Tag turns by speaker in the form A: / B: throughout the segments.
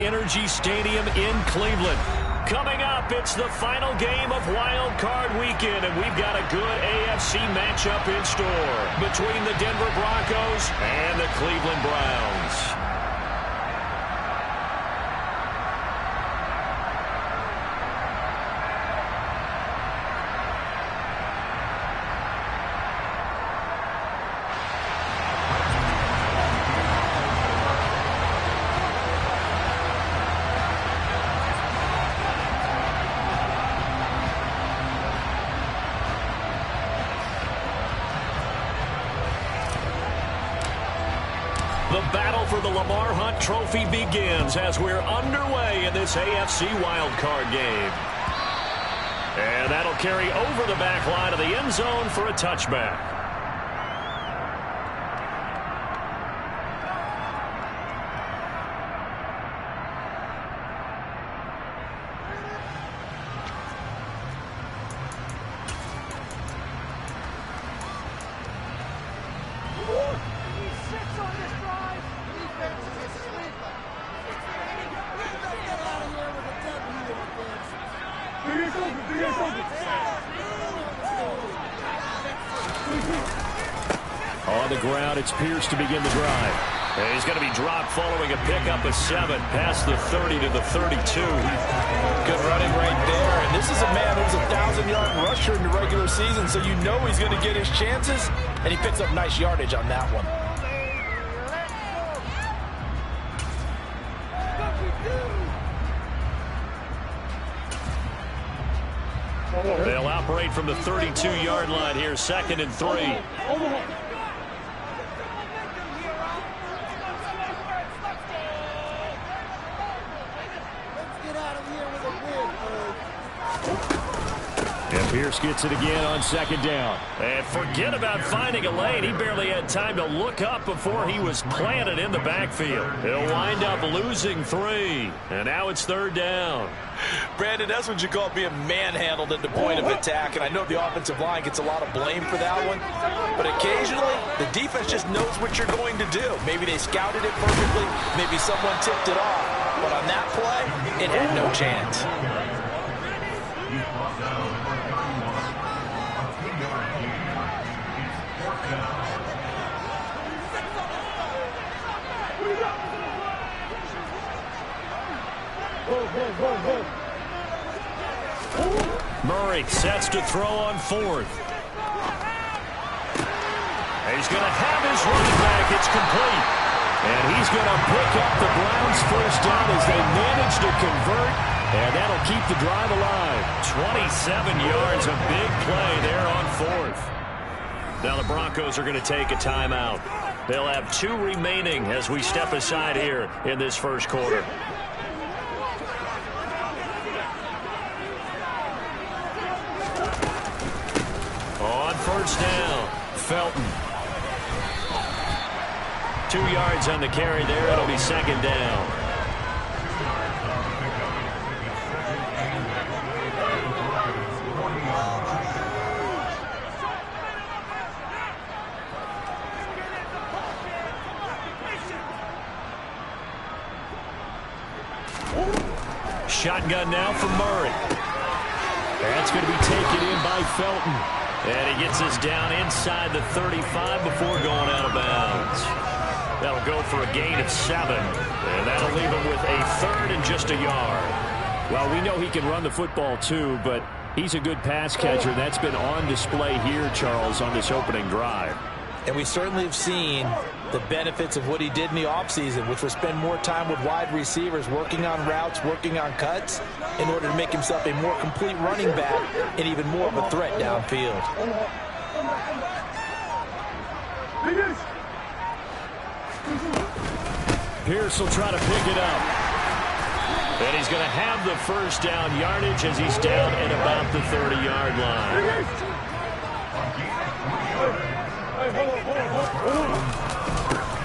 A: Energy Stadium in Cleveland. Coming up, it's the final game of Wild Card Weekend, and we've got a good AFC matchup in store between the Denver Broncos and the Cleveland Browns. The battle for the Lamar Hunt Trophy begins as we're underway in this AFC wildcard game. And that'll carry over the back line of the end zone for a touchback.
B: On the ground, it's Pierce to begin the drive.
A: And he's going to be dropped following a pickup of 7 past the 30 to the 32.
C: Good running right there. And this is a man who's a 1,000-yard rusher in the regular season, so you know he's going to get his chances, and he picks up nice yardage on that one.
A: They'll operate from the 32-yard line here, 2nd and 3.
B: And Pierce gets it again on 2nd down.
A: And forget about finding a lane. He barely had time to look up before he was planted in the backfield. He'll wind up losing 3. And now it's 3rd down.
C: Brandon, that's what you call being manhandled at the point of attack. And I know the offensive line gets a lot of blame for that one. But occasionally, the defense just knows what you're going to do. Maybe they scouted it perfectly. Maybe someone tipped it off. But on that play, it had no chance.
A: Murray sets to throw on 4th. And he's going to have his running back. It's complete. And he's going to pick up the Browns' 1st down as they manage to convert. And that'll keep the drive alive. 27 yards, a big play there on 4th. Now the Broncos are going to take a timeout. They'll have 2 remaining as we step aside here in this 1st quarter. On 1st down, Felton. 2 yards on the carry there. It'll be 2nd down. Shotgun now for Murray. That's going to be taken in by Felton. And he gets us down inside the 35 before going out of bounds. That'll go for a gain of 7. And that'll leave him with a 3rd and just a yard.
B: Well, we know he can run the football too, but he's a good pass catcher. That's been on display here, Charles, on this opening drive.
C: And we certainly have seen the benefits of what he did in the offseason, which was spend more time with wide receivers, working on routes, working on cuts, in order to make himself a more complete running back and even more of a threat downfield.
B: Pierce will try to pick it up.
A: And he's going to have the 1st down yardage as he's down at about the 30-yard line.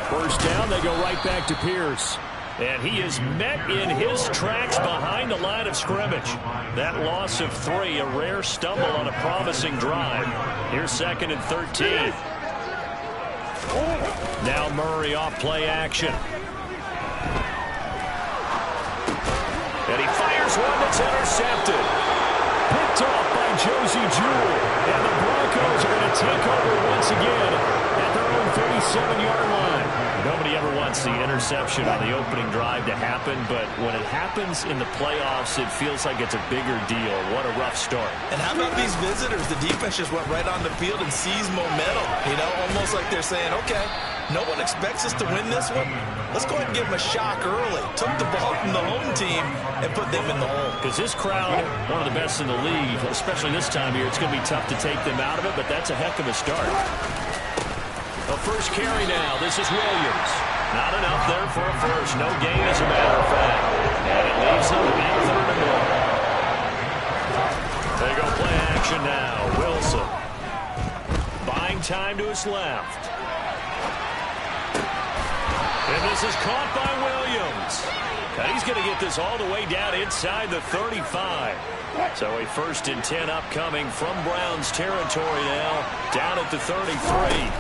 B: 1st down, they go right back to Pierce.
A: And he is met in his tracks behind the line of scrimmage. That loss of 3, a rare stumble on a promising drive. Here's 2nd and 13. Now Murray off play action.
B: And he fires one that's intercepted. Picked off by Josie Jewell. And the Broncos are going to take over once again at their own 37-yard line. Nobody ever wants the interception on the opening drive to happen, but when it happens in the playoffs, it feels like it's a bigger deal. What a rough start.
C: And how about these visitors? The defense just went right on the field and seized momentum. You know, almost like they're saying, okay, no one expects us to win this one. Let's go ahead and give them a shock early. Took the ball from the home team and put them in the hole.
B: Because this crowd, one of the best in the league, especially this time of year, it's going to be tough to take them out of it, but that's a heck of a start. The first carry now. This is Williams. Not enough there for a first. No gain, as a matter of fact. And it leaves them in 3rd and 1. They go play action now. Wilson. Buying time to his left. And this is caught by Williams. And he's going to get this all the way down inside the 35. So a 1st and 10 upcoming from Browns territory now. Down at the 33.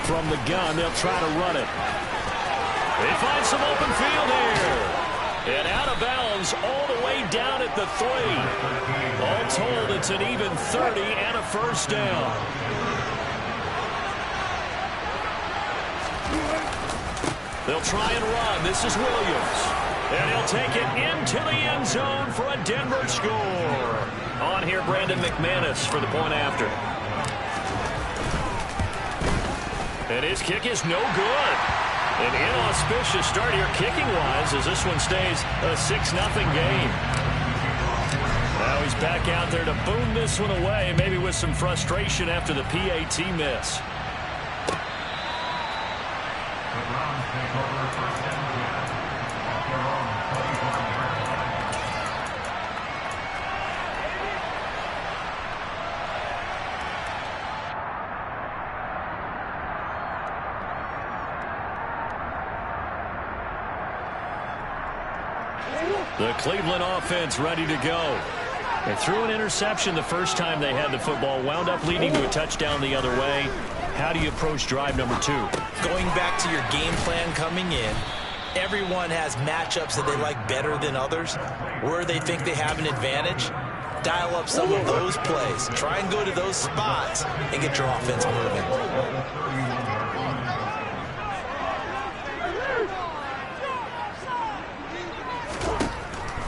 B: From the gun, they'll try to run it. They find some open field here. And out of bounds all the way down at the 3. All told, it's an even 30 and a first down. They'll try and run. This is Williams. And he'll take it into the end zone for a Denver score. On here, Brandon McManus for the point after. And his kick is no good. An inauspicious start here kicking-wise as this one stays a 6-0 game. Now he's back out there to boom this one away, maybe with some frustration after the PAT miss. The Cleveland offense ready to go. They threw an interception the first time they had the football, wound up leading to a touchdown the other way. How do you approach drive number 2?
C: Going back to your game plan coming in, everyone has matchups that they like better than others. Where they think they have an advantage, dial up some of those plays. Try and go to those spots and get your offense moving.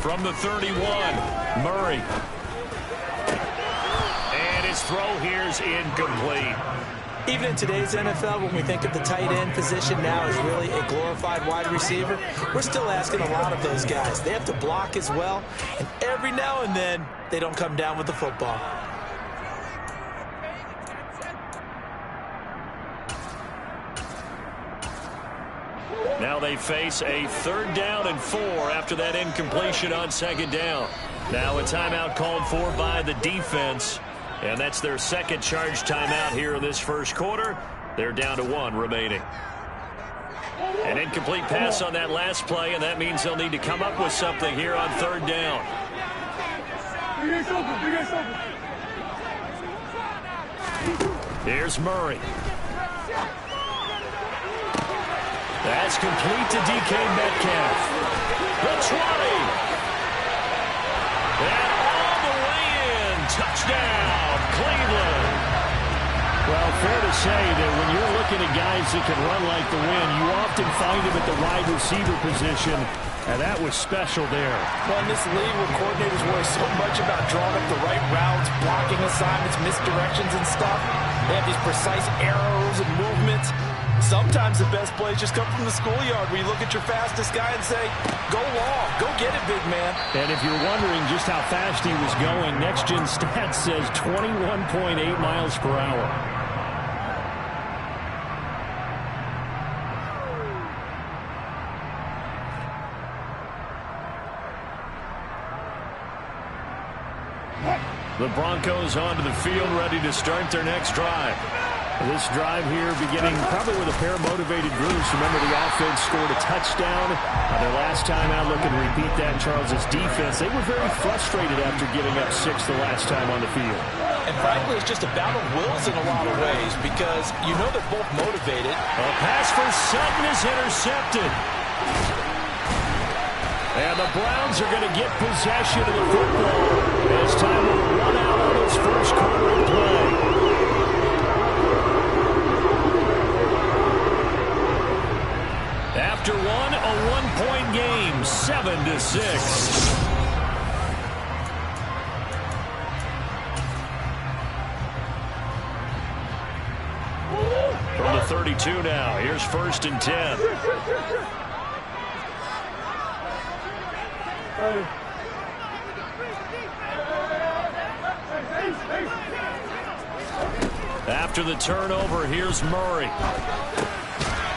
B: From the 31, Murray. And his throw here is incomplete.
C: Even in today's NFL, when we think of the tight end position now as really a glorified wide receiver, we're still asking a lot of those guys. They have to block as well, and every now and then, they don't come down with the football.
B: Now they face a 3rd down and 4 after that incompletion on 2nd down. Now a timeout called for by the defense. And that's their 2nd charge timeout here in this first quarter. They're down to 1 remaining. An incomplete pass on that last play, and that means they'll need to come up with something here on 3rd down. Here's Murray. That's complete to DK Metcalf. The 20. And all the way in. Touchdown, Cleveland. Well, fair to say that when you're looking at guys that can run like the wind, you often find them at the wide receiver position, and that was special there.
C: Well, in this league where coordinators worry so much about drawing up the right routes, blocking assignments, misdirections and stuff, they have these precise arrows and movements. Sometimes the best plays just come from the schoolyard where you look at your fastest guy and say, go long, go get it, big man.
B: And if you're wondering just how fast he was going, Next Gen Stats says 21.8 miles per hour. The Broncos onto the field, ready to start their next drive. This drive here beginning probably with a pair of motivated groups. Remember, the offense scored a touchdown their last time out. Look and repeat that. Charles's defense, they were very frustrated after giving up 6 the last time on the field.
C: And frankly, it's just a battle of wills in a lot of ways because you know they're both motivated.
B: A pass for Sutton is intercepted.
A: And the Browns are going to get possession of the football as time will run out on its first quarter of play. After one, a one-point game, 7-6. From the 32 now, here's 1st and 10. After the turnover, here's Murray.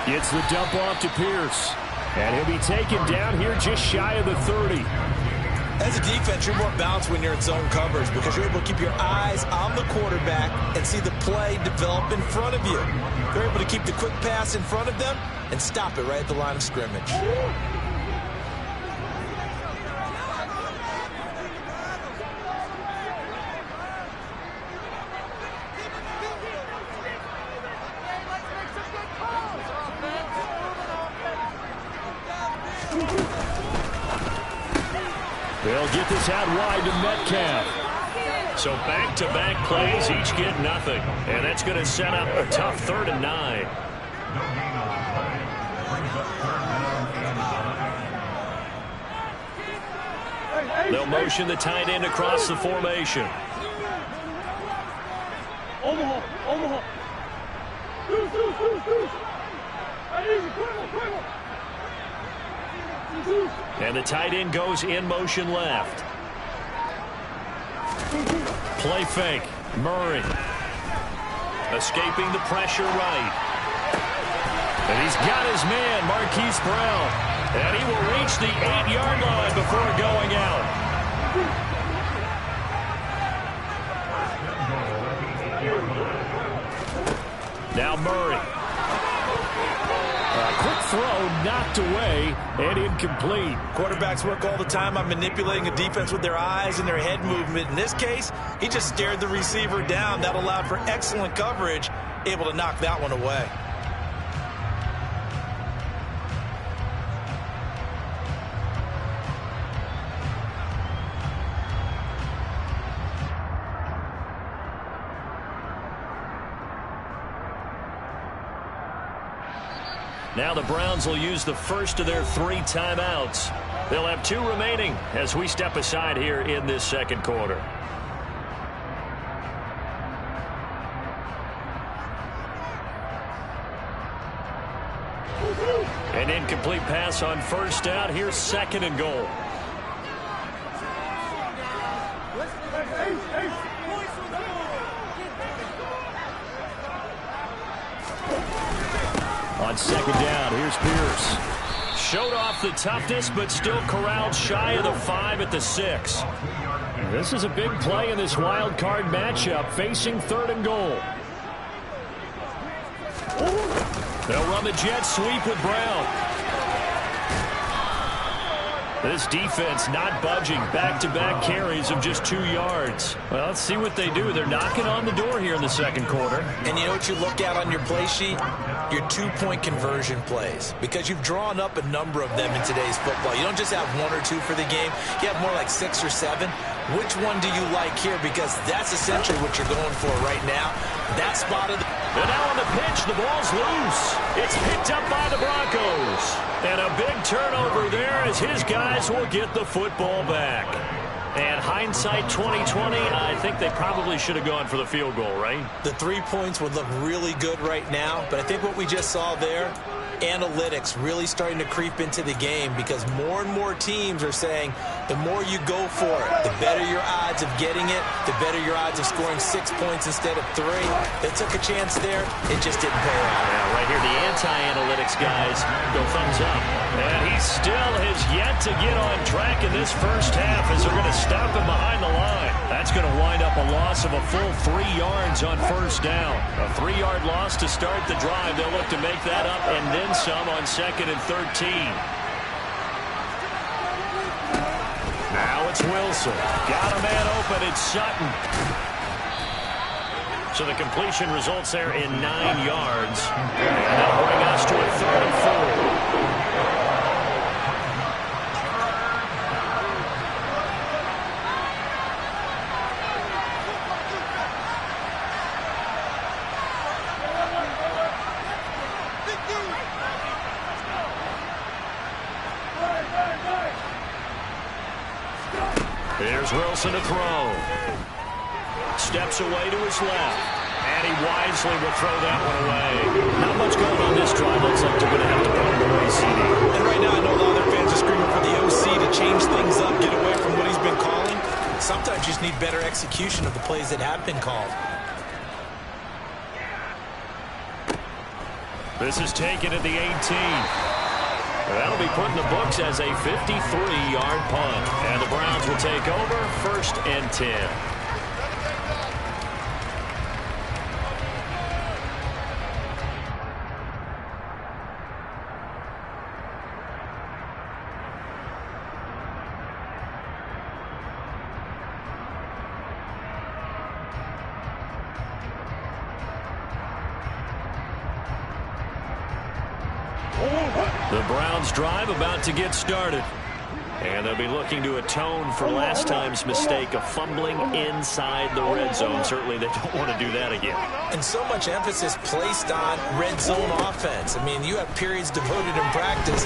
A: Gets the dump off to Pierce. And he'll be taken down here just shy of the 30.
C: As a defense, you're more balanced when you're in zone coverage because you're able to keep your eyes on the quarterback and see the play develop in front of you. You're able to keep the quick pass in front of them and stop it right at the line of scrimmage.
A: They'll get this out wide to Metcalf.
B: So back-to-back plays, each get nothing. And that's going to set up a tough 3rd and 9. They'll motion the tight end across the formation.
D: Omaha.
B: And the tight end goes in motion left. Play fake. Murray. Escaping the pressure right.
A: And he's got his man, Marquise Brown.
B: And he will reach the 8-yard line before going out.
A: Now Murray. A quick throw knocked away and incomplete.
C: Quarterbacks work all the time on manipulating a defense with their eyes and their head movement. In this case, he just stared the receiver down. That allowed for excellent coverage, able to knock that one away.
B: Now the Browns will use the first of their 3 timeouts. They'll have 2 remaining as we step aside here in this second quarter. An incomplete pass on 1st down. Here's 2nd and goal.
A: On 2nd down, here's Pierce.
B: Showed off the toughness, but still corralled shy of the 5 at the 6.
A: This is a big play in this wild card matchup, facing 3rd and goal. They'll run the jet sweep with Brown. This defense not budging. Back-to-back carries of just 2 yards. Well, let's see what they do. They're knocking on the door here in the second quarter.
C: And you know what you look at on your play sheet? Your 2-point conversion plays. Because you've drawn up a number of them in today's football. You don't just have 1 or 2 for the game. You have more like 6 or 7. Which one do you like here? Because that's essentially what you're going for right now. That spot of the...
B: And now on the pitch, the ball's loose. It's picked up by the Broncos. And a big turnover there as his guys will get the football back. And hindsight 2020, I think they probably should have gone for the field goal, right?
C: The 3 points would look really good right now, but I think what we just saw there, analytics really starting to creep into the game because more and more teams are saying the more you go for it, the better your odds of getting it, the better your odds of scoring 6 points instead of 3. They took a chance there. It just didn't pay off.
B: Yeah, right here, the anti-analytics guys go thumbs up. And he still has yet to get on track in this first half as they're going to stop him behind the line. That's going to wind up a loss of a full 3 yards on 1st down. A 3-yard loss to start the drive. They'll look to make that up and then some on 2nd and 13. Now it's Wilson. Got a man open. It's Sutton. So the completion results there in 9 yards. And that'll bring us to a 3rd and 4. Here's Wilson to throw. Steps away to his left. And he wisely will throw that one away. Not much going on this drive. Looks like they're going to have to put him away, CD.
C: And right now I know a lot of their fans are screaming for the OC to change things up, get away from what he's been calling. Sometimes you just need better execution of the plays that have been called.
B: This is taken at the 18. That'll be put in the books as a 53-yard punt. And the Browns will take over 1st and 10. The Browns drive about to get started. And they'll be looking to atone for last time's mistake of fumbling inside the red zone. Certainly they don't want to do that again.
C: And so much emphasis placed on red zone offense. I mean, you have periods devoted in practice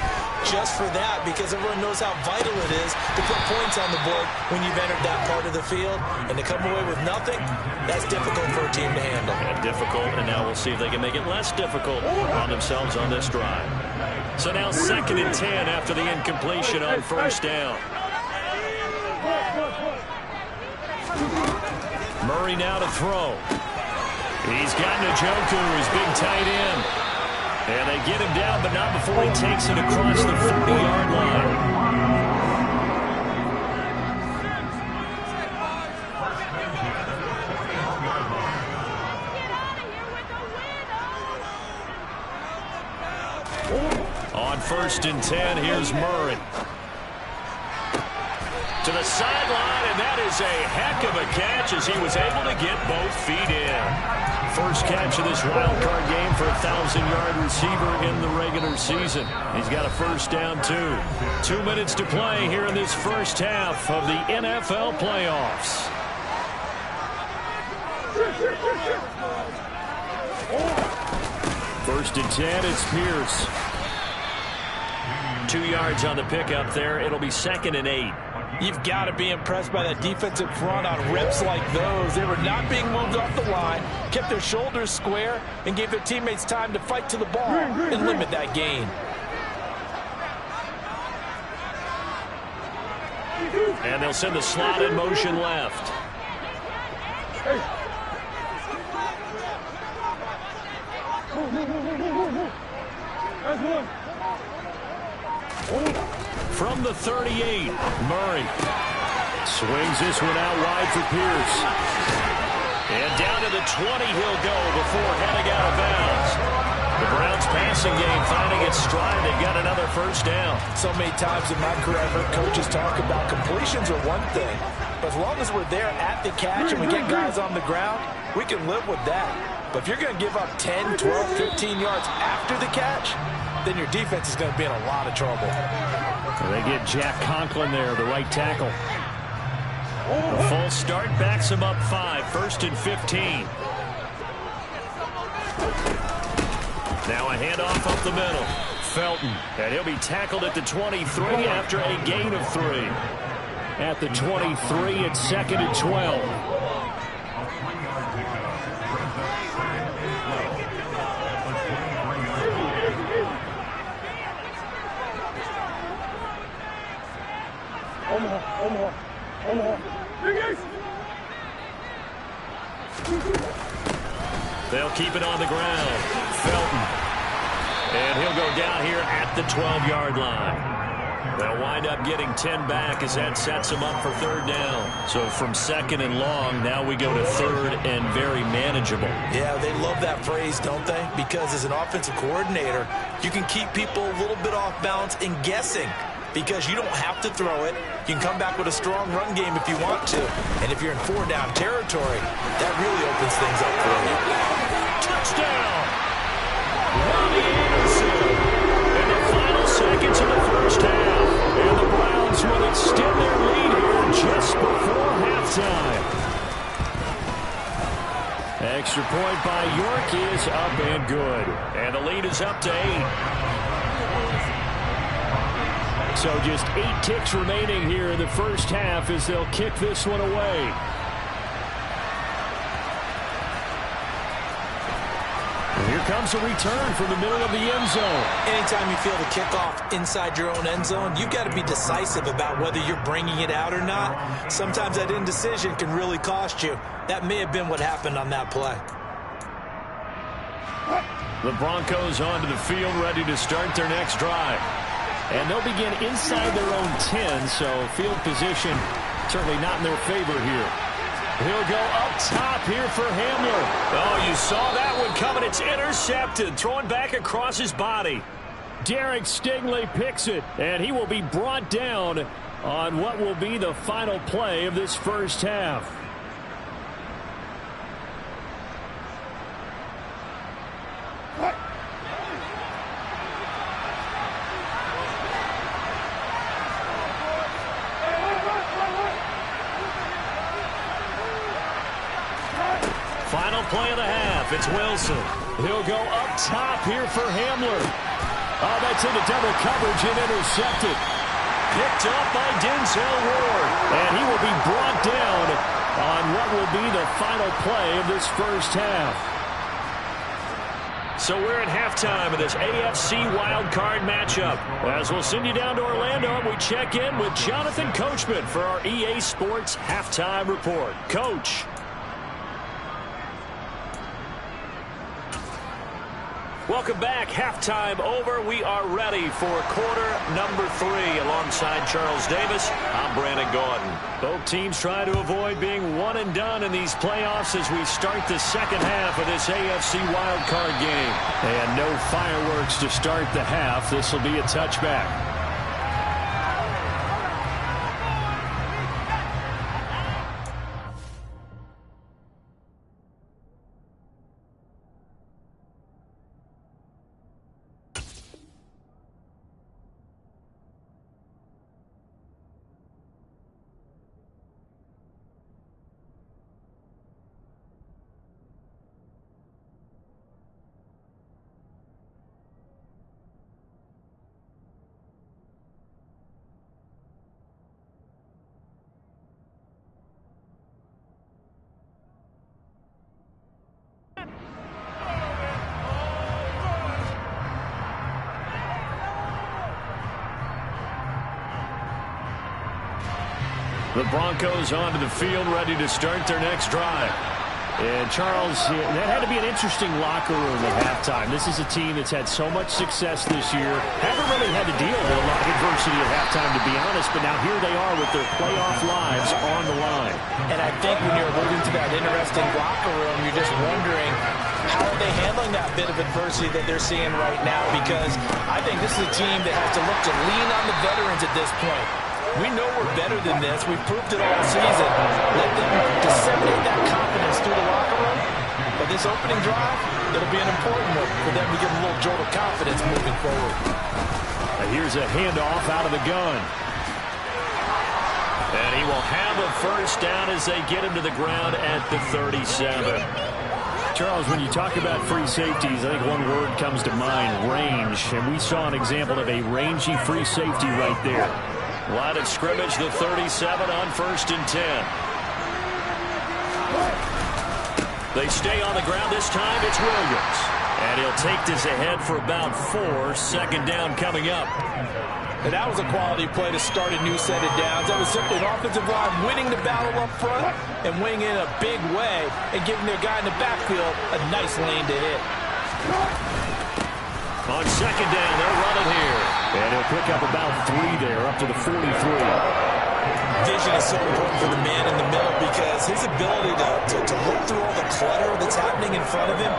C: just for that because everyone knows how vital it is to put points on the board when you've entered that part of the field. And to come away with nothing, that's difficult for a team to handle.
B: And difficult, and now we'll see if they can make it less difficult on themselves on this drive. So now 2nd and 10 after the incompletion on 1st down. Murray now to throw. He's got Njoku, his big tight end. And they get him down, but not before he takes it across the 40-yard line. On 1st and 10, here's Murray. To the sideline, and that is a heck of a catch as he was able to get both feet in. First catch of this wild card game for a 1,000-yard receiver in the regular season. He's got a first down, too. 2 minutes to play here in this first half of the NFL playoffs. First and 10, it's Pierce. 2 yards on the pickup there. It'll be 2nd and 8.
C: You've got to be impressed by that defensive front on reps like those. They were not being moved off the line, kept their shoulders square, and gave their teammates time to fight to the ball and limit that gain.
B: And they'll send the slot in motion left. From the 38, Murray swings this one out wide for Pierce. And down to the 20 he'll go before heading out of bounds. The Browns passing game finding its stride. They've got another first down.
C: So many times in my career I've heard coaches talk about completions are one thing, but as long as we're there at the catch and we get guys on the ground, we can live with that. But if you're going to give up 10, 12, 15 yards after the catch, then your defense is going to be in a lot of trouble.
B: They get Jack Conklin there, the right tackle. A false start backs him up 5, 1st and 15. Now a handoff up the middle. Felton, and he'll be tackled at the 23 after a gain of 3. At the 23, it's 2nd and 12. They'll keep it on the ground. Felton. And he'll go down here at the 12-yard line. They'll wind up getting 10 back as that sets them up for 3rd down. So from 2nd and long, now we go to 3rd and very manageable.
C: Yeah, they love that phrase, don't they? Because as an offensive coordinator, you can keep people a little bit off balance and guessing. Because you don't have to throw it. You can come back with a strong run game if you want to. And if you're in 4-down territory, that really opens things up for you.
B: Touchdown! Robbie Anderson in the final seconds of the first half. And the Browns will extend their lead here just before halftime. Extra point by York is up and good. And the lead is up to 8.
A: So just 8 ticks remaining here in the first half as they'll kick this one away. And here comes a return from the middle of the end zone.
C: Anytime you feel the kickoff inside your own end zone, you've got to be decisive about whether you're bringing it out or not. Sometimes that indecision can really cost you. That may have been what happened on that play.
A: The Broncos onto the field, ready to start their next drive. And they'll begin inside their own 10, so field position certainly not in their favor here. He'll go up top here for Hamler.
B: Oh, you saw that one coming. It's intercepted, thrown back across his body.
A: Derek Stingley picks it, and he will be brought down on what will be the final play of this first half.
B: Final play of the half. It's Wilson.
A: He'll go up top here for Hamler. Oh, that's into double coverage and intercepted.
B: Picked up by Denzel Ward.
A: And he will be brought down on what will be the final play of this first half.
B: So we're at halftime of this AFC wildcard matchup. As we'll send you down to Orlando, and we check in with Jonathan Coachman for our EA Sports Halftime Report. Coach. Welcome back. Halftime over. We are ready for quarter number 3 alongside Charles Davis. I'm Brandon Gaudin.
A: Both teams try to avoid being one and done in these playoffs as we start the second half of this AFC wildcard game. And no fireworks to start the half. This will be a touchback. The Broncos onto the field, ready to start their next drive. And Charles, that had to be an interesting locker room at halftime. This is a team that's had so much success this year. Haven't really had to deal with a lot of adversity at halftime, to be honest, but now here they are with their playoff lives on the line.
C: And I think when you're alluding to that interesting locker room, you're just wondering, how are they handling that bit of adversity that they're seeing right now? Because I think this is a team that has to look to lean on the veterans at this point. We know we're better than this. We've proved it all season. Let them disseminate that confidence through the locker room. But this opening drive, it'll be an important one for them to get a little jolt of confidence moving forward.
A: And here's a handoff out of the gun.
B: And he will have a first down as they get him to the ground at the 37.
A: Charles, when you talk about free safeties, I think one word comes to mind, range. And we saw an example of a rangy free safety right there.
B: Line of scrimmage, the 37 on 1st and 10. They stay on the ground this time. It's Williams. And he'll take this ahead for about 4. Second down coming up.
C: And that was a quality play to start a new set of downs. That was simply an offensive line winning the battle up front and winning in a big way and giving their guy in the backfield a nice lane to hit.
B: On second down, they're running here.
A: And he'll pick up about 3 there, up to the 43.
C: Vision is so important for the man in the middle because his ability to look through all the clutter that's happening in front of him,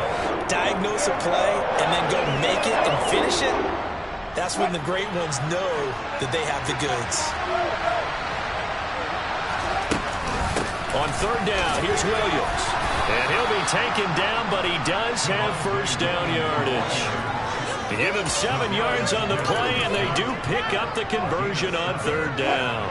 C: diagnose a play, and then go make it and finish it, that's when the great ones know that they have the goods.
B: On third down, here's Williams. And he'll be taken down, but he does have first down yardage. Give him 7 yards on the play, and they do pick up the conversion on third down.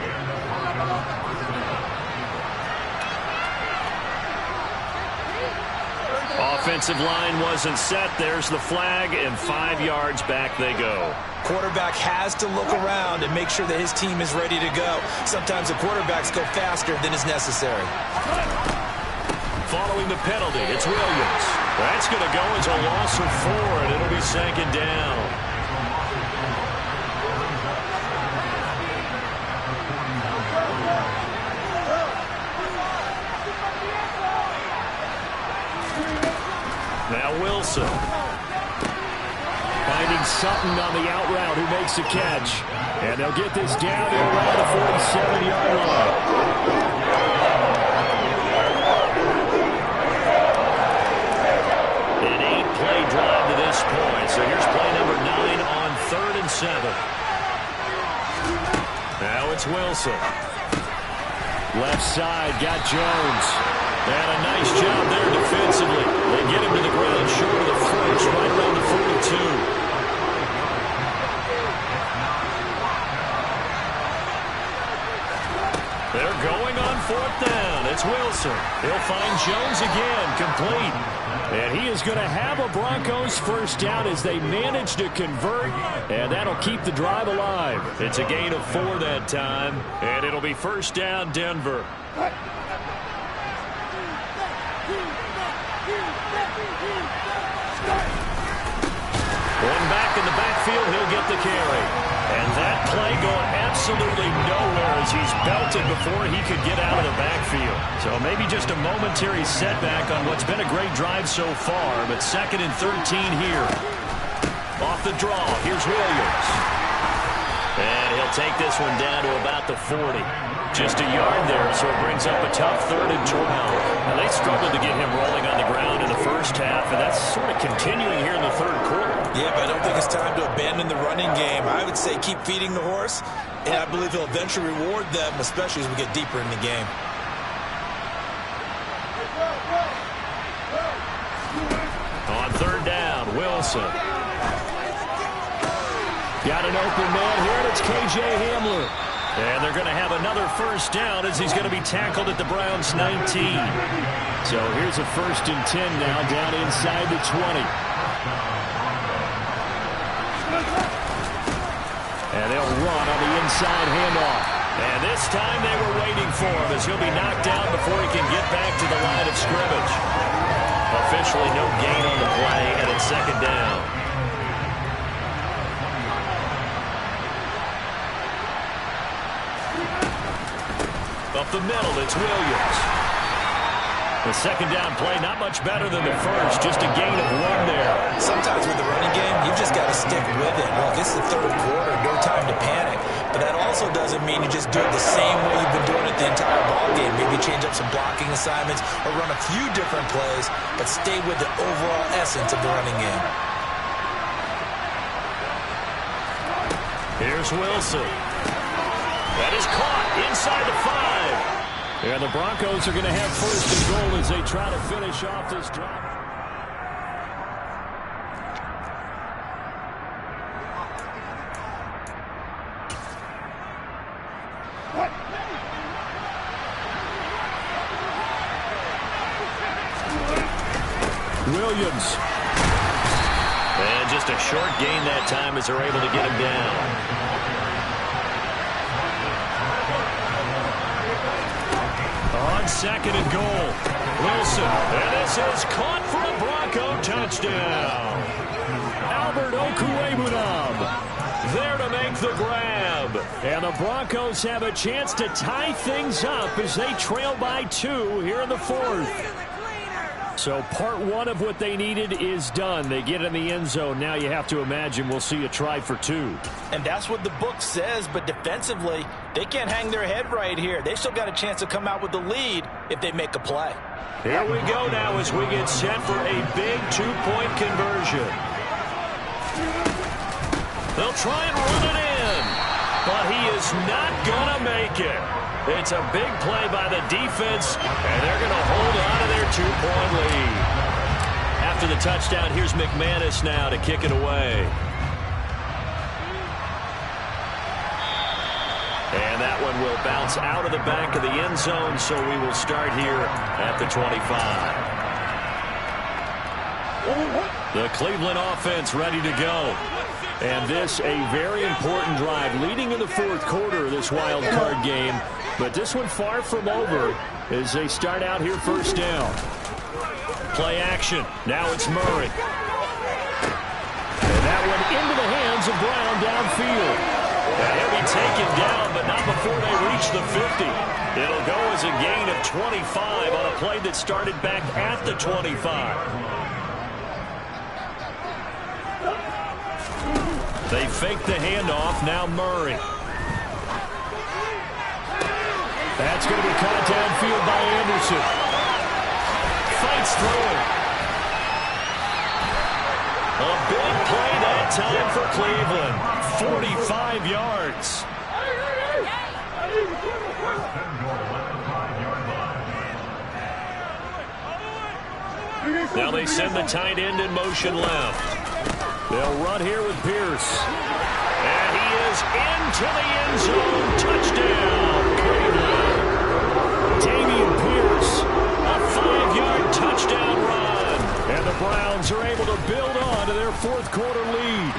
B: Offensive line wasn't set. There's the flag, and 5 yards back they go.
C: Quarterback has to look around and make sure that his team is ready to go. Sometimes the quarterbacks go faster than is necessary.
B: Following the penalty, it's Williams. That's going to go as a loss of 4, and it'll be second down. Now Wilson.
A: Finding Sutton on the out route who makes the catch. And they'll get this down here around the 47-yard line.
B: An 8-play drive to this point. So here's play number 9 on 3rd and 7. Now it's Wilson.
A: Left side, got Jones. And a nice job there defensively. They get him to the ground short of the first, right around the 42.
B: They're going on 4th down. It's Wilson. He'll find Jones again, complete.
A: And he is going to have a Broncos first down as they manage to convert, and that'll keep the drive alive.
B: It's a gain of 4 that time, and it'll be first down Denver. One back in the backfield, he'll get the carry. And that play going absolutely nowhere as he's belted before he could get out of the backfield. So maybe just a momentary setback on what's been a great drive so far, but 2nd and 13 here. Off the draw, here's Williams. And he'll take this one down to about the 40. Just a yard there, so it brings up a tough 3rd and 12. Now, they struggled to get him rolling on the ground in the first half, and that's sort of continuing here in the 3rd quarter.
C: Yeah, but I don't think it's time to abandon the running game. I would say keep feeding the horse, and I believe he'll eventually reward them, especially as we get deeper in the game.
B: On 3rd down, Wilson.
A: Got an open man here, and it's K.J. Hamler.
B: And they're going to have another first down as he's going to be tackled at the Browns' 19.
A: So here's a 1st and 10 now, down inside the 20. And they'll run on the inside handoff.
B: And this time they were waiting for him as he'll be knocked down before he can get back to the line of scrimmage. Officially no gain on the play, and it's 2nd down. Up the middle, it's Williams. The 2nd down play, not much better than the first, just a gain of 1 there.
C: Sometimes with the running game, you just got to stick with it. Look, it's the 3rd quarter, no time to panic. But that also doesn't mean you just do it the same way you've been doing it the entire ballgame. Maybe change up some blocking assignments or run a few different plays, but stay with the overall essence of the running game.
B: Here's Wilson. That is caught inside the 5.
A: And the Broncos are going to have 1st and goal as they try to finish off this drive. Williams.
B: And just a short gain that time as they're able to get him down. On 2nd and goal, Wilson. And this is caught for a Bronco touchdown.
A: Albert Okwuegbunam there to make the grab. And the Broncos have a chance to tie things up as they trail by 2 here in the 4th. So part 1 of what they needed is done. They get in the end zone. Now you have to imagine we'll see a try for 2.
C: And that's what the book says, but defensively, they can't hang their head right here. They still got a chance to come out with the lead if they make a play.
B: Here we go now as we get set for a big 2-point conversion. They'll try and run it in, but he is not going to make it. It's a big play by the defense, and they're going to hold on to their 2-point lead. After the touchdown, here's McManus now to kick it away. And that one will bounce out of the back of the end zone, so we will start here at the 25. The Cleveland offense ready to go.
A: And this a very important drive leading in the fourth quarter of this wild card game. But this one far from over as they start out here first down. Play action. Now it's Murray. And that one into the hands of Brown downfield. And he'll be taken down, but not before they reach the 50. It'll go as a gain of 25 on a play that started back at the 25. They fake the handoff. Now Murray. That's going to be caught downfield by Anderson. Fights through it. A big play that time for Cleveland. 45 yards. Now they send the tight end in motion left. They'll run here with Pierce. And he is into the end zone. Touchdown, Cleveland. Dameon Pierce, a 5-yard touchdown run. And the Browns are able to build on to their fourth quarter lead.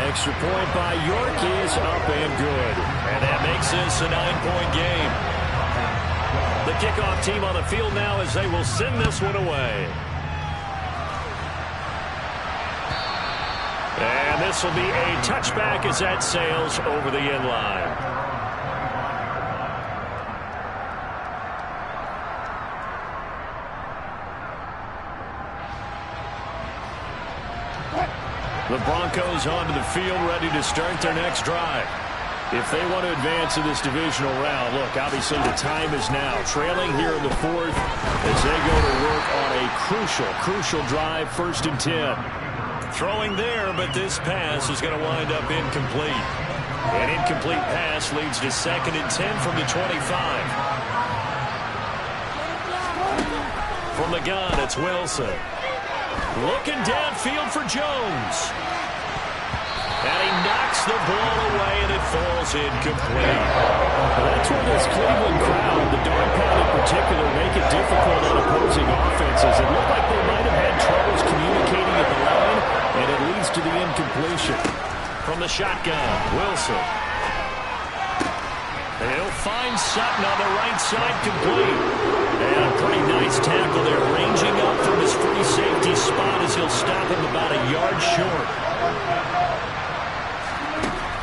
A: Extra point by York is up and good. And that makes this a 9-point game. The kickoff team on the field now as they will send this one away. And this will be a touchback as that sails over the end line. The Broncos onto the field ready to start their next drive. If they want to advance in this divisional round, look, obviously the time is now. Trailing here in the fourth as they go to work on a crucial drive, 1st and 10. Throwing there, but this pass is going to wind up incomplete. An incomplete pass leads to 2nd and 10 from the 25. From the gun, it's Wilson. Looking downfield for Jones. And he knocks the ball away, and it falls incomplete. Well, that's where this Cleveland crowd, the dog pound in particular, make it difficult on opposing offenses. It looked like they might have had troubles communicating at the line, and it leads to the incompletion. From the shotgun, Wilson. And he'll find Sutton on the right side, complete. And a pretty nice tackle there, ranging up from his free safety spot as he'll stop him about a yard short.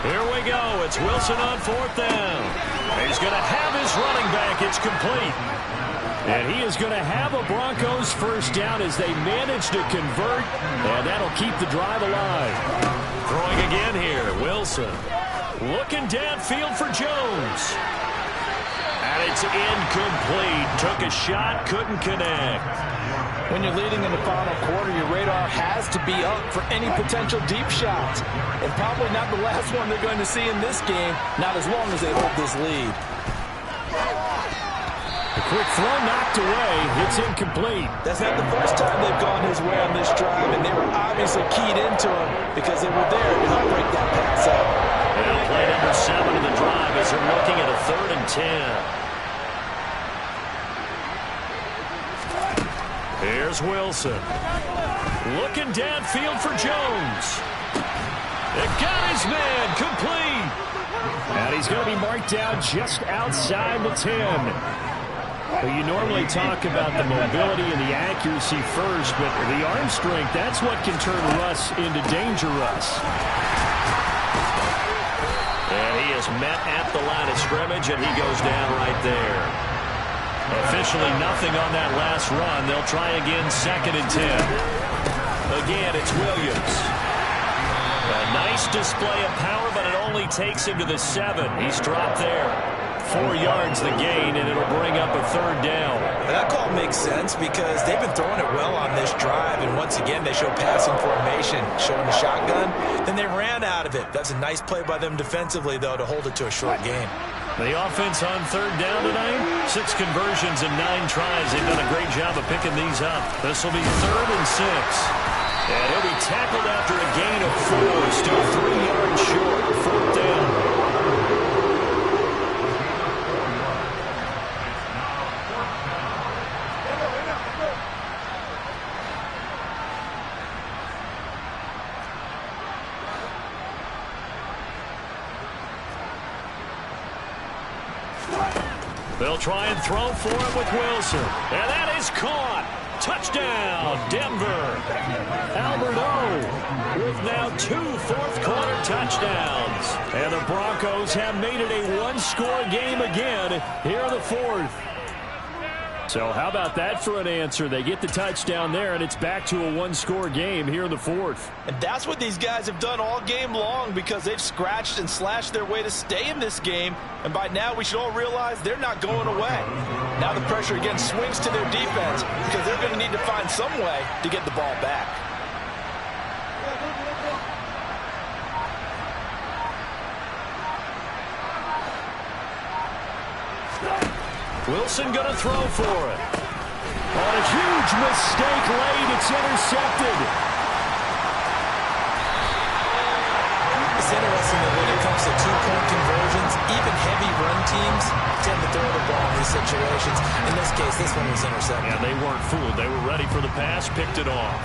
A: Here we go. It's Wilson on 4th down. He's going to have his running back. It's complete. And he is going to have a Broncos first down as they manage to convert. And that'll keep the drive alive. Throwing again here. Wilson. Looking downfield for Jones. And it's incomplete. Took a shot. Couldn't connect.
C: When you're leading in the final quarter, your radar has to be up for any potential deep shots. And probably not the last one they're going to see in this game, not as long as they hold this lead.
A: A quick throw knocked away. It's incomplete.
C: That's not the first time they've gone his way on this drive, and they were obviously keyed into him because they were there to help break that pass up.
A: And play number 7 of the drive as they're looking at a 3rd and 10. Here's Wilson. Looking downfield for Jones. It got his man, complete. And he's going to be marked down just outside the 10. Well, you normally talk about the mobility and the accuracy first, but the arm strength, that's what can turn Russ into danger Russ. And he is met at the line of scrimmage, and he goes down right there. Officially nothing on that last run. They'll try again, 2nd and 10. Again, it's Williams. A nice display of power, but it only takes him to the 7. He's dropped there. 4 yards the gain, and it'll bring up a 3rd down.
C: That call makes sense because they've been throwing it well on this drive, and once again they show passing formation, showing the shotgun. Then they ran out of it. That's a nice play by them defensively, though, to hold it to a short gain.
A: The offense on 3rd down tonight, 6 conversions and 9 tries. They've done a great job of picking these up. This will be 3rd and 6. And he'll be tackled after a gain of 4, still 3 yards short, 4th down.
B: They'll try and throw for it with Wilson. And that is caught. Touchdown, Denver. Albert O with now 2 fourth-quarter touchdowns. And the Broncos have made it a one-score game again here in the fourth. So how about that for an answer? They get the touchdown there, and it's back to a one-score game here in the fourth.
C: And that's what these guys have done all game long, because they've scratched and slashed their way to stay in this game. And by now, we should all realize they're not going away. Now the pressure again swings to their defense, because they're going to need to find some way to get the ball back.
B: Wilson going to throw for it. On a huge mistake late, it's intercepted.
E: It's interesting that when it comes to two-point conversions, even heavy run teams tend to throw the ball in these situations. In this case, this one was intercepted.
B: Yeah, they weren't fooled. They were ready for the pass, picked it off.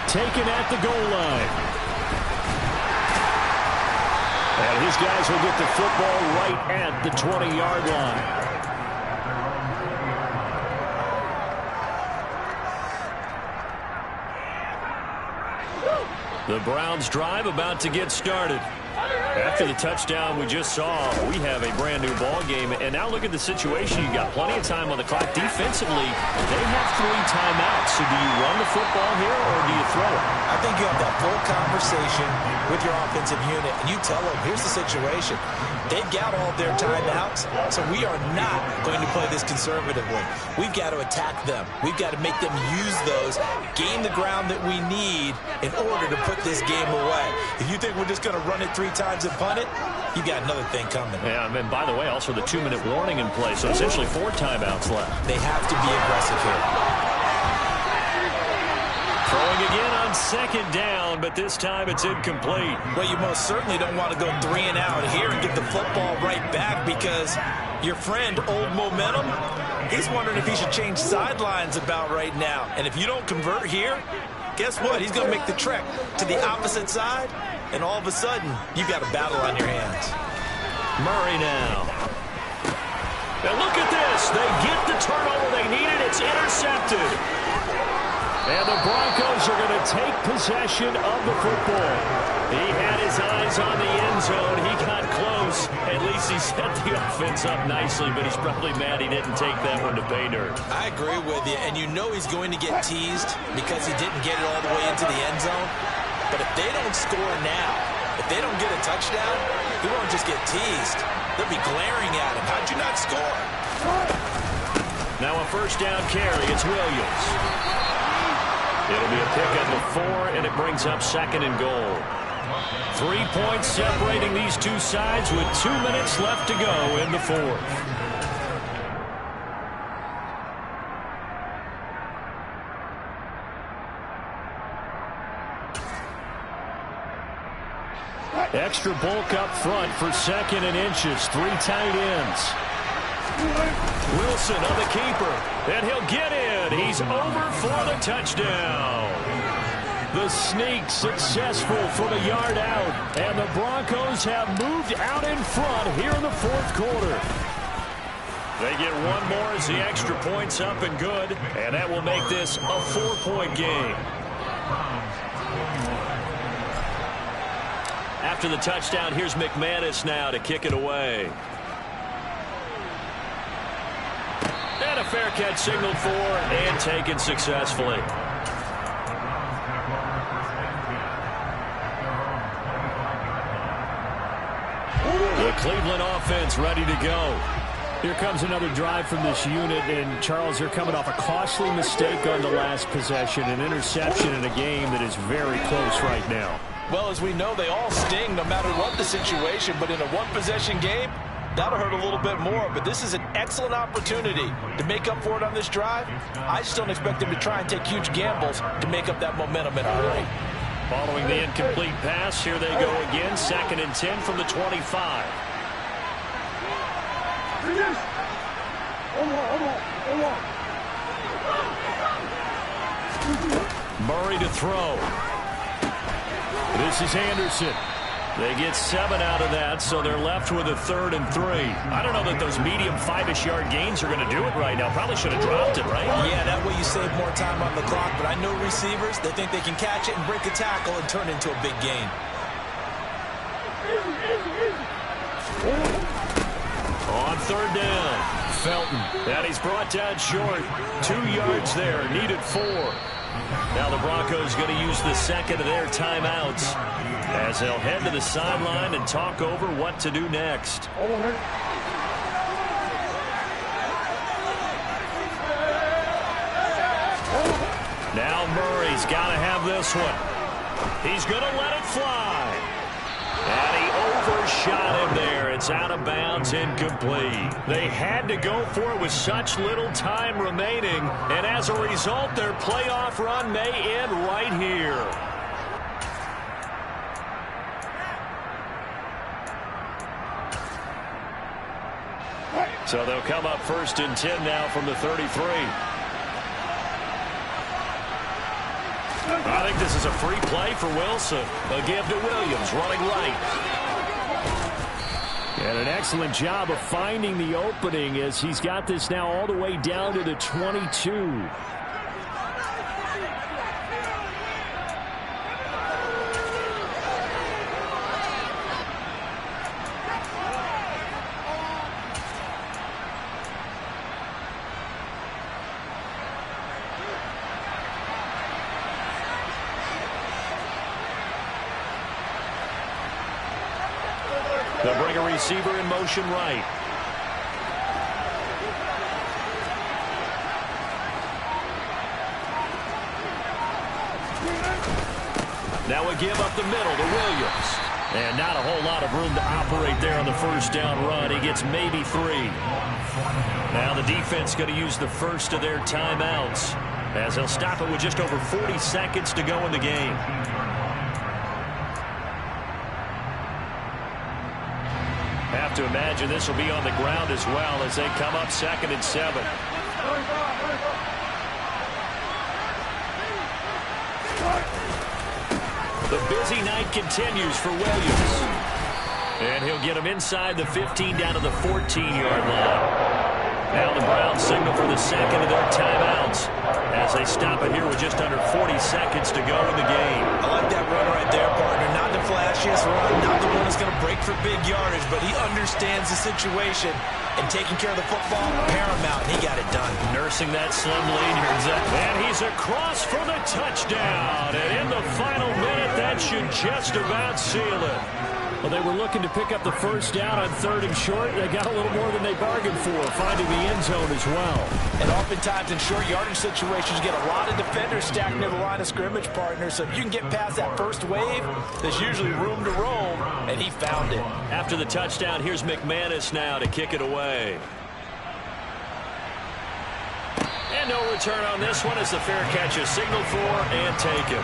B: Taken at the goal line. And his guys will get the football right at the 20-yard line. The Browns drive about to get started. After the touchdown we just saw, we have a brand new ball game. And now look at the situation. You've got plenty of time on the clock. Defensively, they have 3 timeouts. So do you run the football here or do you throw it?
E: I think you have that full conversation with your offensive unit, and you tell them, here's the situation. They've got all of their timeouts, so we are not going to play this conservatively. We've got to attack them. We've got to make them use those, gain the ground that we need in order to put this game away. If you think we're just going to run it 3 times and punt it, you got another thing coming.
B: Yeah, and by the way, also the 2-minute warning in play, so essentially 4 timeouts left.
E: They have to be aggressive here.
B: Throwing again on second down, but this time it's incomplete.
E: Well, you most certainly don't want to go 3 and out here and get the football right back, because your friend, Old Momentum, he's wondering if he should change sidelines about right now. And if you don't convert here, guess what? He's going to make the trek to the opposite side, and all of a sudden, you've got a battle on your hands.
B: Murray now. And look at this. They get the turnover they needed. It's intercepted. And the Broncos are going to take possession of the football. He had his eyes on the end zone. He got close. At least he set the offense up nicely, but he's probably mad he didn't take that one to pay dirt.
E: I agree with you, and you know he's going to get teased because he didn't get it all the way into the end zone. But if they don't score now, if they don't get a touchdown, he won't just get teased. They'll be glaring at him. How'd you not score?
B: Now a first down carry. It's Williams. It'll be a pickup of 4, and it brings up 2nd and goal. 3 points separating these two sides with 2 minutes left to go in the fourth. Extra bulk up front for 2nd and inches. 3 tight ends. Wilson on the keeper, and he'll get in. He's over for the touchdown. The sneak successful from a yard out, and the Broncos have moved out in front here in the fourth quarter. They get one more as the extra point's up and good, and that will make this a 4-point game. After the touchdown, here's McManus now to kick it away. And a fair catch signaled for and taken successfully. The Cleveland offense ready to go. Here comes another drive from this unit, and Charles, they're coming off a costly mistake on the last possession, an interception in a game that is very close right now.
C: Well, as we know, they all sting no matter what the situation, but in a one-possession game, that'll hurt a little bit more. But this is an excellent opportunity to make up for it on this drive. I just don't expect them to try and take huge gambles to make up that momentum in a hurry.
B: Following the incomplete pass, here they go again. 2nd and 10 from the 25. Murray to throw. This is Anderson. They get 7 out of that, so they're left with a 3rd and 3. I don't know that those medium 5-ish yard gains are going to do it right now. Probably should have dropped it, right?
E: Yeah, that way you save more time on the clock. But I know receivers, they think they can catch it and break a tackle and turn it into a big gain.
B: On 3rd down, Felton. And he's brought down short. 2 yards there, needed 4. Now the Broncos going to use the second of their timeouts as they'll head to the sideline and talk over what to do next. Now Murray's got to have this one. He's going to let it fly. And he overshot him there. It's out of bounds, incomplete. They had to go for it with such little time remaining, and as a result, their playoff run may end right here. So they'll come up 1st and 10 now from the 33. I think this is a free play for Wilson. They'll give to Williams, running right.
A: And an excellent job of finding the opening as he's got this now all the way down to the 22.
B: They'll bring a receiver in motion right. Now we give up the middle to Williams. And not a whole lot of room to operate there on the 1st down run. He gets maybe 3. Now the defense going to use the first of their timeouts as they'll stop it with just over 40 seconds to go in the game. Have to imagine this will be on the ground as well as they come up 2nd and 7. The busy night continues for Williams. And he'll get him inside the 15 down to the 14-yard line. Now the Browns signal for the second of their timeouts as they stop it here with just under 40 seconds to go in the game.
E: I like that run right there, partner. Not the flashiest run, not the one that's going to break for big yardage, but he understands the situation, and taking care of the football, paramount, and he got it done.
B: Nursing that slim lead here, exactly. And he's across for the touchdown. And in the final minute, that should just about seal it.
A: Well, they were looking to pick up the 1st down on 3rd and short. They got a little more than they bargained for, finding the end zone as well.
E: And oftentimes in short yardage situations, you get a lot of defenders stacked near the line of scrimmage, partner. So if you can get past that first wave, there's usually room to roam, and he found it.
B: After the touchdown, here's McManus now to kick it away. And no return on this one as the fair catch is signaled for and taken.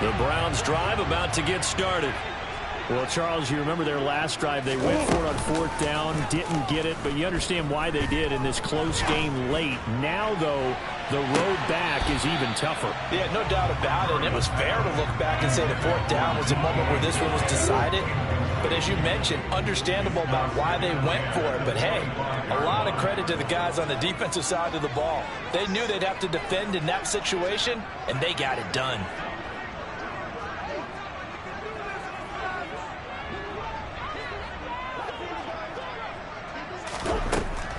B: The Browns drive about to get started.
A: Well, Charles, you remember their last drive. They went for it on 4th down, didn't get it, but you understand why they did in this close game late. Now, though, the road back is even tougher.
E: Yeah, no doubt about it. And it was fair to look back and say the 4th down was a moment where this one was decided. But as you mentioned, understandable about why they went for it. But, hey, a lot of credit to the guys on the defensive side of the ball. They knew they'd have to defend in that situation, and they got it done.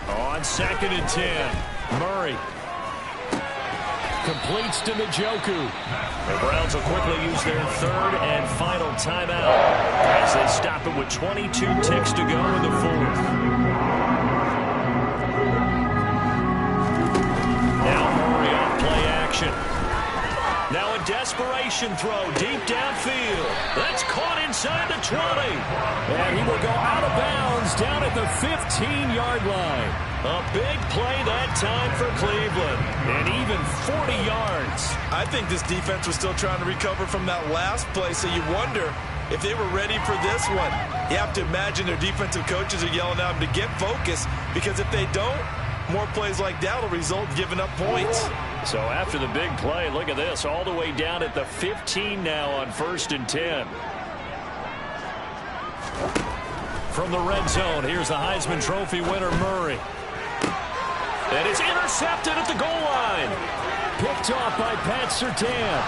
B: On 2nd and 10, Murray completes to Njoku. The Browns will quickly use their 3rd and final timeout as they stop it with 22 ticks to go in the 4th. Now Murray on play action. Now a desperation throw deep downfield. That's caught inside the 20. And he will go out of bounds down at the 15-yard line. A big play that time for Cleveland. And even 40 yards.
C: I think this defense was still trying to recover from that last play, so you wonder if they were ready for this one. You have to imagine their defensive coaches are yelling at them to get focused, because if they don't, More plays like that will result in giving up points.
B: So after the big play, look at this, all the way down at the 15 now on 1st and 10. From the red zone, here's the Heisman Trophy winner, Murray. And it's intercepted at the goal line. Picked off by Pat Surtain.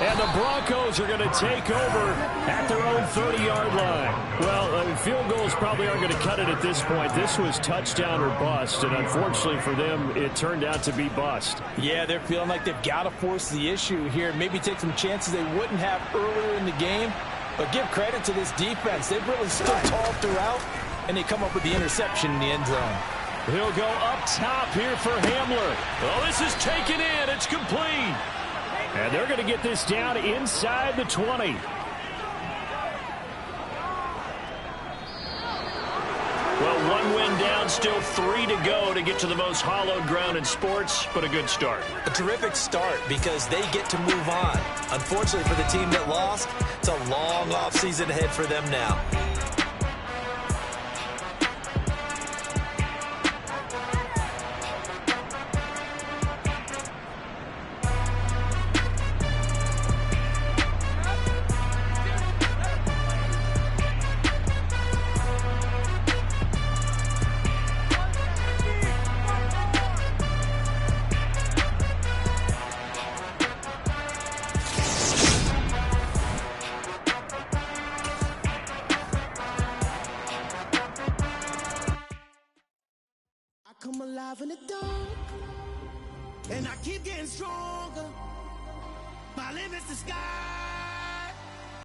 B: And the Broncos are going to take over at their own 30-yard line. Well, field goals probably aren't going to cut it at this point. This was touchdown or bust, and unfortunately for them, it turned out to be bust.
E: Yeah, they're feeling like they've got to force the issue here. Maybe take some chances they wouldn't have earlier in the game. But give credit to this defense. They've really stood tall throughout, and they come up with the interception in the end zone.
B: He'll go up top here for Hamler. Oh, this is taken in. It's complete. And they're going to get this down inside the 20. Well, one win down, still 3 to go to get to the most hallowed ground in sports, but a good start.
E: A terrific start because they get to move on. Unfortunately for the team that lost, it's a long offseason ahead for them now.
F: Come alive in the dark, and I keep getting stronger. My limit's the sky.